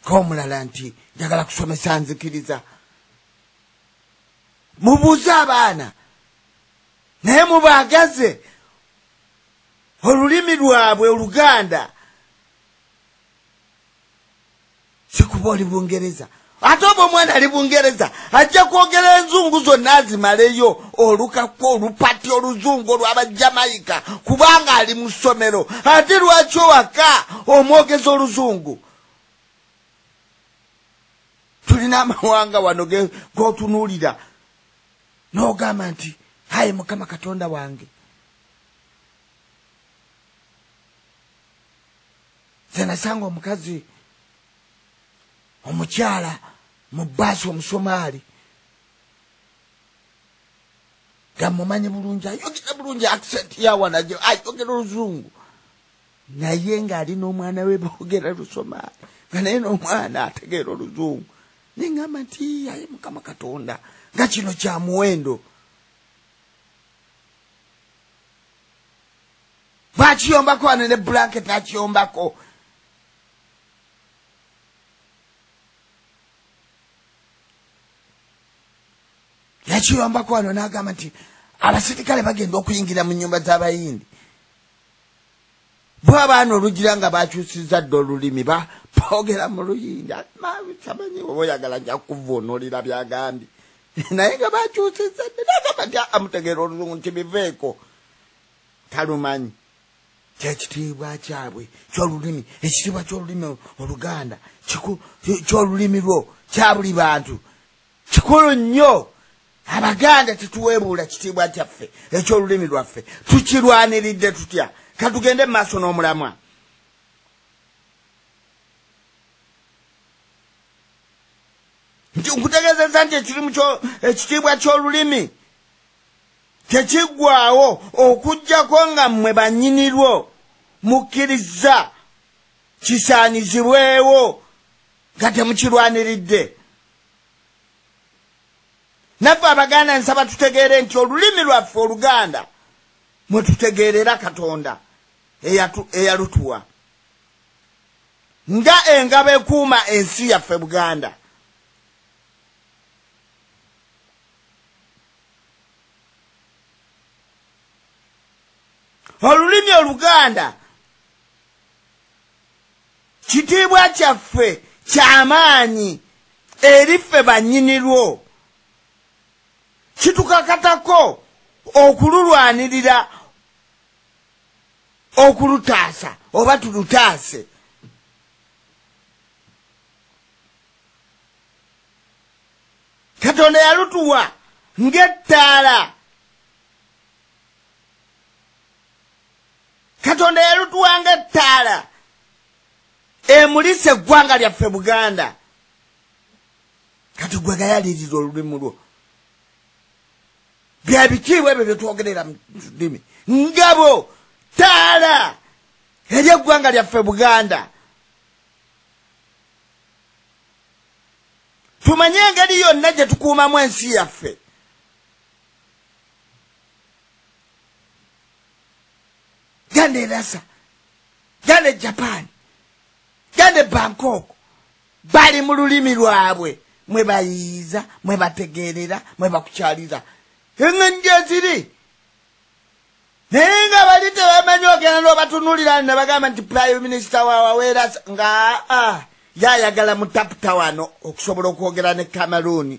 komulala nti njagala kusomesa nzikiriza. Mubuuze abaana naye mubaagaze olulimi lwabwe Oluganda sikuba oli Bungereza. Ate oba omwana ali Bungereza ajja kwogera enzungu zonna azimaleyo olukakko olupati oluzungu olw'Abajamaika kubanga ali mu ssomero. Ate lwaki owaka omwogeza oluzungu? Tulina amawanga wano g'otunuulira n'ogamba nti hayi Mukama Katonda wange. Nze nasanga omukazi omukyala mu bbaasi Omusomaali nga mumanyi bulungi, ayogera bulungi accent yawanagyo, ayogera Oluzungu naye ng'ali n'omwana we boogera Lusomaali nga naye n'omwana ategeera Oluzungu. Nengamba nti aye Mukama Katonda nga kino kya muwendo. Bakiyombako wano ne blanket akiyombako. Yakiyombako wano n'agamba nti abasirikale bagenda okuyingira mu nnyumba z'Abayindi. Bo abaana olugira nga bakyusizza dda olulimi boogera mu Luyindi. Tamanyi oba oyagala nja kukuvuunulira byagambye. Naye nga bakyusizza dda n'agamba nti amutegeera Oluzungu nti biveeko. Talumanyi. Kyekitiibwa kyabwe ky'olulimi, ekitiibwa ky'olulimi Oluganda ky'olulimi lwo kya buli bantu kikulu nnyo. Abaganda tetuweebuula kitiibwa kyaffe eky'olulimi lwaffe, tukirwaniridde tutya. Katugende mu maaso n'omulamwa. Nkutegeezezza nti ekitiibwa ky'olulimi tekiggwaawo okuggyako nga mmwe bannyinirwo mukkiriza kisaanyizibwewo nga temukirwaniridde. Naffe Abaganda nsaba tutegeere nti olulimi lwaffe Oluganda mwe tutegeerera Katonda eyalutuwa nga engabo ekuuma ensi yaffe Buganda. Olulimi Oluganda kitiibwa kyaffe ky'amaanyi eri ffe bannyinirwo. Kitukakatako okululwanirira okulutaasa oba tulutaase. Katonda yalutuwa ng'ettaala. Katonda yalutuwa ng'ettaala emulisa eggwanga lyaffe Buganda. Kati gwe gayalirira olulimi lwo. Bya bitiibwa ebyo bye twogerera mu ddimi. Ngabo ttaala ery'eggwanga lyaffe Buganda. Tumanye engeri yonna gye tukuumamu ensi yaffe. Ganda e Lhasa, ganda e Japan, ganda e Bangkok, bali mu lulimi lwabwe mwe bayiiza, mwe bategeerera, mwe bakukyaliza. Eng'enje ziri. Naye nga bali tebamanyi ogenda n'obatunulira ne bagamba nti Prime Minister waweera nga yayagala mutaputa wano okusobola okwogera ne Cameroon.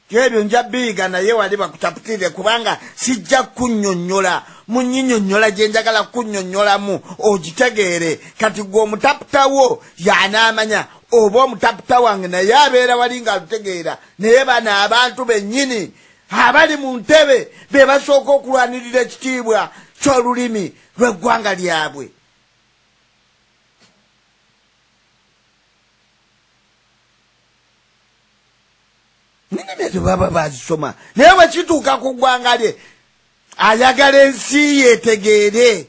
Ebyo nja biiga naye wali bakutaputire kubanga sijja kunnyonnyola munnyinnyonnyola gye njagala kunnyonnyolamu ogitegeere. Kati gwe omutaputa wo y'anaamanya oba omutaputa wange naye abeera wali ng'alutegeera. Naye bano abantu bennyini abali mu ntebe be basooka okulwanirira ekitiibwa ky'olulimi lw'eggwanga lyabwe. Ninga baba bazisoma naye bwe kituuka ku ggwanga lye ayagala ensi ye etegeere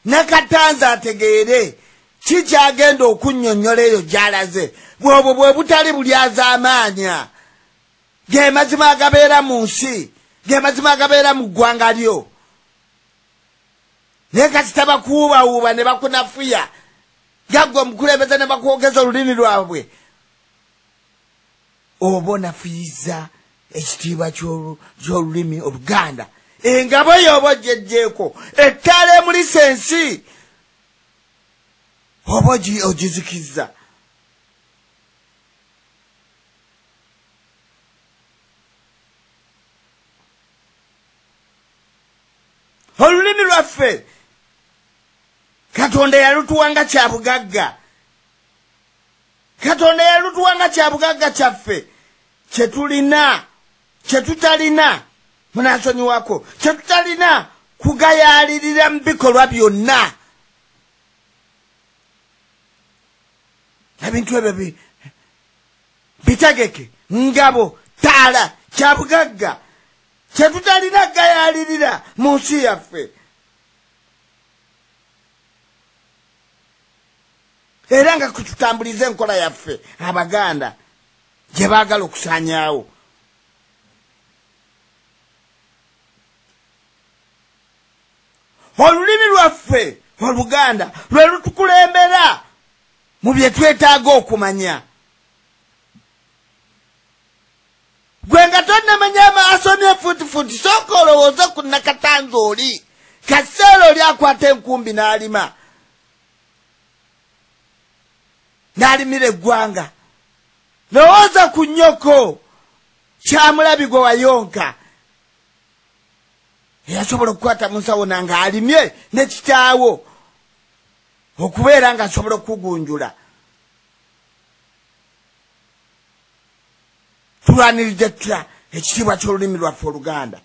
ne Katanza ategeere kikyagenda okunnyonnyola eyo gy'alaze. Bw'obwo bwe butali bulyazaamaanya ge mazima agabeera mu nsi, ge mazima agabeera mu ggwanga lyo. Naye kati tabakuubawuuba ne bakunafuya Gagwa mukulembeza ne bakwogeza olulimi lwabwe. Obona fiiza ekitiibwa ky'olulimi Oluganda. Engabo y'oba gyejjeeko ettale mu lisensi oba ogizikizza. Olulimi lwaffe Katonda yalutuwanga kya bugagga. Katonda yalutuwanga kya bugagga kyaffe kyetulina kyetutalina munasonyiwako kyetutalina kugayalirira mu bikolwa byonna. Ebintu ebyo bitegeke ngabo taala kya bugagga kyetutalina gayalirira mu nsi yaffe. Era nga kututambuliza enkola yaffe Abaganda gye baagala okusaanyaawo. Olulimi lwaffe Oluganda lwe lutukulembera mu bye twetaaga okumanya. Gwe nga tonnamanya asomye fuutifuuti sooka olowooza ku Nakatanzi oli kaseera oli akwata enkumbi n'alima. N'alimira eggwanga. Lowooza ku nnyoko Kyamulabi gwe wayonka eyasobola okukwata mu nsawo nga alimye ne kitaawo okubeera nga asobola okugunjula. Tulwaniridde tutya ekitiibwa ky'olulimi lwaffe Oluganda?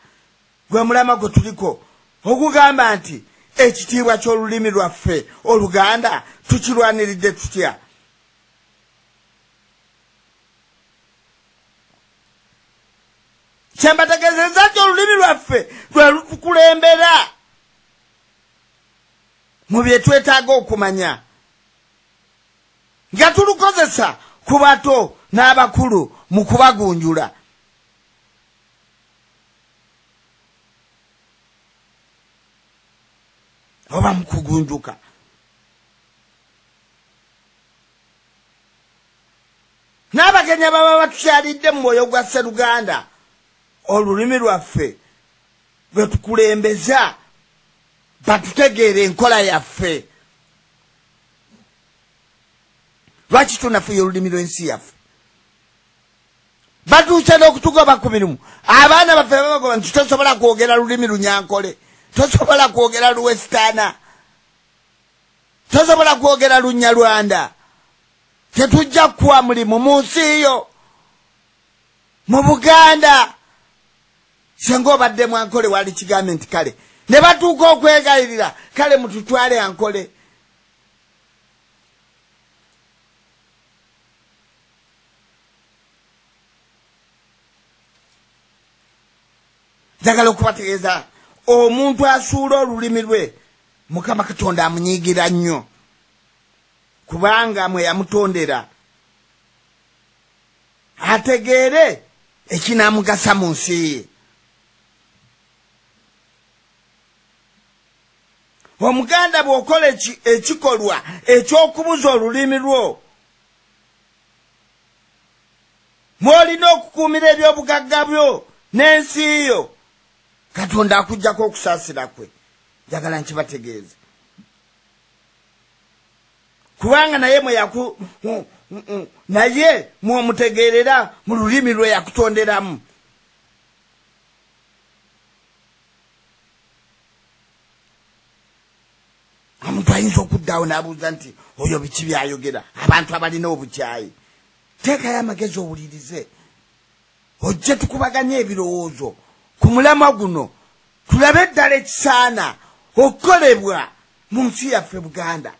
Gwe mulama gwe tuliko okugamba nti ekitiibwa ky'olulimi lwaffe Oluganda tukirwaniridde tutya? Kyembategeezezza nti olulimi lwaffe lwe lutukulembera mu bye twetaaga okumanya nga tulukozesa ku bato n'abakulu mu kubagunjula. Oba mu kugunjuka. N'Abakenya baba batukyalidde mu mwoyo gwa Sseruganda. Olulimi lwaffe lwe tukulembeza batutegeere enkola yaffe. Lwaki tunafuya olulimi lw'ensi yaffe? Batuusa n'okutugoba ku mirimu. Abaana baffe babagoba nti tosobola kwogera lulimi Lunyankole, tosobola kwogera Luwesitaana, tosobola kwogera Lunyalwanda. Tetujja kuwa mulimu mu nsi yo mu Buganda. Senga obadde Mwankole wali kigambe nti kale ne batuuka okwegayirira kale mututwale Ankole. Njagala okubategeeza omuntu asuula olulimi lwe Mukama Katonda amunyiigira nnyo kubanga mwe yamutondera ategeere ekinaamugasa mu nsi ye. Omuganda bw'okola ekikolwa eky'okubuza olulimi lwo mw'olina okukuumira eby'obugagga byo n'ensi yo, Katonda akuggyako okusaasira kwe. Njagala nkibategeeze kubanga naye naye mw'omutegeerera mu lulimi lwe yakutonderamu. Omuntu ayinza okuddaawo n'abuuza nti oyo biki byayogera? Abantu abalina obukyayi, teekayo amagezi owulirize, ojje tukubaganye ebirowoozo ku mulamwa guno tulabe eddala ekisaana okukolebwa mu nsi yaffe Buganda.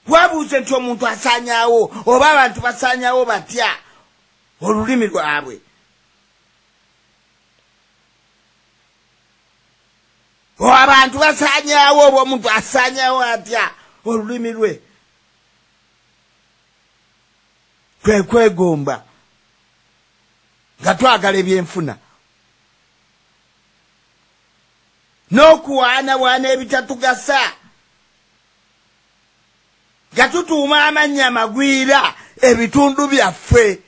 Wabuuze nti omuntu asaanyaawo oba abantu basaanyaawo batya olulimi lwabwe? Abantu basaanyaawo oba omuntu asaanyaawo atya olulimi lwe? Kwe kwegomba nga twagala ebyenfuna. n'okuwaanawaana ebitatugasa nga tutuuma amannya amagwira ebitundu byaffe.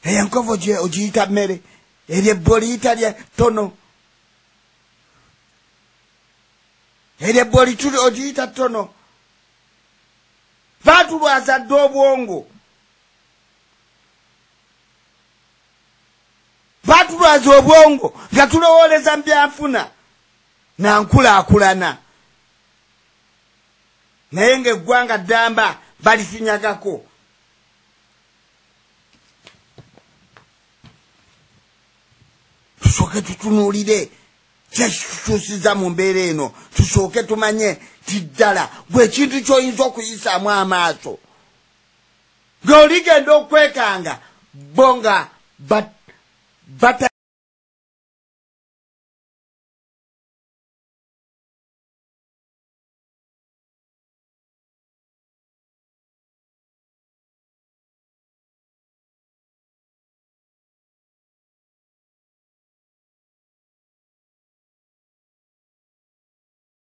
Enkovu ogiyita mmere, eryebbo liyita lye tono, eryebbo ogiyita tono. Baatulwaza dde obwongo, baatulwaza obwongo nga tulowooleza mu byanfuna na nkulaakulana. Naye ng'eggwanga ddamba balitunyagako. Tusooke tutunuulire kyekitutuusiza mu mbeera eno, tusooke tumanye tiddala gwe ekintu ky'oyinza okuyisaamu amaaso ng'oligenda okwekanga bo nga bata